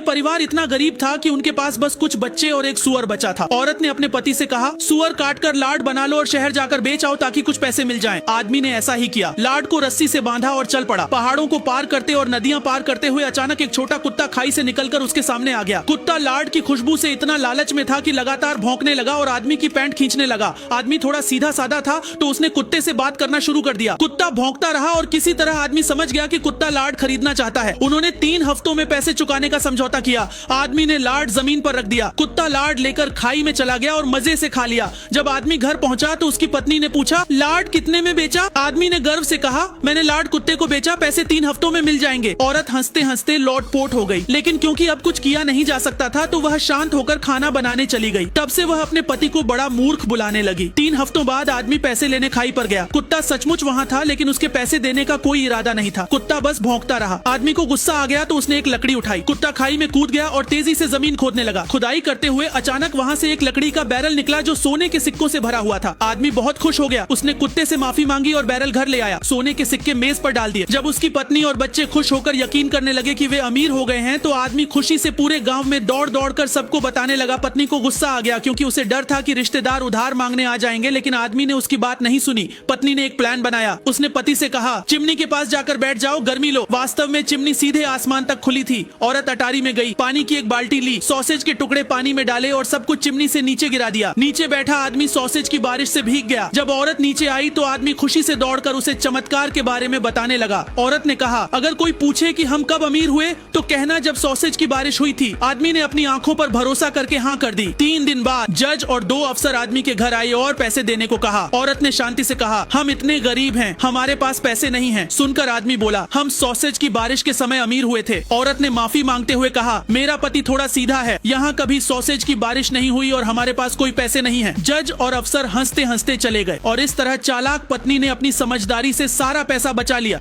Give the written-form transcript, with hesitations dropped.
परिवार इतना गरीब था कि उनके पास बस कुछ बच्चे और एक सुअर बचा था। औरत ने अपने पति से कहा, सुअर काटकर लाड बना लो और शहर जाकर बेच आओ ताकि कुछ पैसे मिल जाएं। आदमी ने ऐसा ही किया। लाड को रस्सी से बांधा और चल पड़ा। पहाड़ों को पार करते और नदियां पार करते हुए अचानक एक छोटा कुत्ता खाई से निकलकर उसके सामने आ गया। कुत्ता लाड की खुशबू से इतना लालच में था कि लगातार भौंकने लगा और आदमी की पैंट खींचने लगा। आदमी थोड़ा सीधा साधा था तो उसने कुत्ते से बात करना शुरू कर दिया। कुत्ता भौंकता रहा और किसी तरह आदमी समझ गया कि कुत्ता लाड खरीदना चाहता है। उन्होंने 3 हफ्तों में पैसे चुकाने का समझौता किया। आदमी ने लाड जमीन पर रख दिया। कुत्ता लाड लेकर खाई में चला गया और मजे से खा लिया। जब आदमी घर पहुंचा तो उसकी पत्नी ने पूछा, लाड कितने में बेचा? आदमी ने गर्व से कहा, मैंने लाड कुत्ते को बेचा, पैसे 3 हफ्तों में मिल जाएंगे। औरत हंसते हंसते लोटपोट हो गई, लेकिन क्योंकि अब कुछ किया नहीं जा सकता था तो वह शांत होकर खाना बनाने चली गई। तब से वह अपने पति को बड़ा मूर्ख बुलाने लगी। 3 हफ्तों बाद आदमी पैसे लेने खाई पर गया। कुत्ता सचमुच वहाँ था, लेकिन उसके पैसे देने का कोई इरादा नहीं था। कुत्ता बस भौंकता रहा। आदमी को गुस्सा आ गया तो उसने एक लकड़ी उठाई। कुत्ता खाई में कूद गया और तेजी से जमीन खोदने लगा। खुदाई करते हुए अचानक वहाँ से एक लकड़ी का बैरल निकला जो सोने के सिक्कों से भरा हुआ था। आदमी बहुत खुश हो गया। उसने कुत्ते से माफी मांगी और बैरल घर ले आया। सोने के सिक्के मेज पर डाल दिए। जब उसकी पत्नी और बच्चे खुश होकर यकीन करने लगे कि वे अमीर हो गए हैं तो आदमी खुशी से पूरे गांव में दौड़ दौड़ कर सबको बताने लगा। पत्नी को गुस्सा आ गया क्योंकि उसे डर था कि रिश्तेदार उधार मांगने आ जाएंगे, लेकिन आदमी ने उसकी बात नहीं सुनी। पत्नी ने एक प्लान बनाया। उसने पति से कहा, चिमनी के पास जाकर बैठ जाओ, गर्मी लो। वास्तव में चिमनी सीधे आसमान तक खुली थी। औरत अटारी में गई, पानी की एक बाल्टी ली, सॉसेज के टुकड़े पानी में डाले और सब कुछ चिमनी से नीचे गिरा दिया। नीचे बैठा आदमी सॉसेज की बारिश से भीग गया। जब औरत नीचे आई तो आदमी खुशी से दौड़कर उसे चमत्कार के बारे में बताने लगा। औरत ने कहा, अगर कोई पूछे कि हम कब अमीर हुए तो कहना जब सॉसेज की बारिश हुई थी। आदमी ने अपनी आंखों पर भरोसा करके हाँ कर दी। 3 दिन बाद जज और 2 अफसर आदमी के घर आए और पैसे देने को कहा। औरत ने शांति से कहा, हम इतने गरीब हैं, हमारे पास पैसे नहीं हैं। सुनकर आदमी बोला, हम सॉसेज की बारिश के समय अमीर हुए थे। औरत ने माफी मांगते हुए कहा, मेरा पति थोड़ा सीधा है, यहाँ कभी सॉसेज की बारिश नहीं हुई और हमारे पास कोई पैसे नहीं है। जज और अफसर हंसते हंसते चले गए और इस तरह चालाक पत्नी ने अपनी समझदारी से सारा पैसा बचा लिया।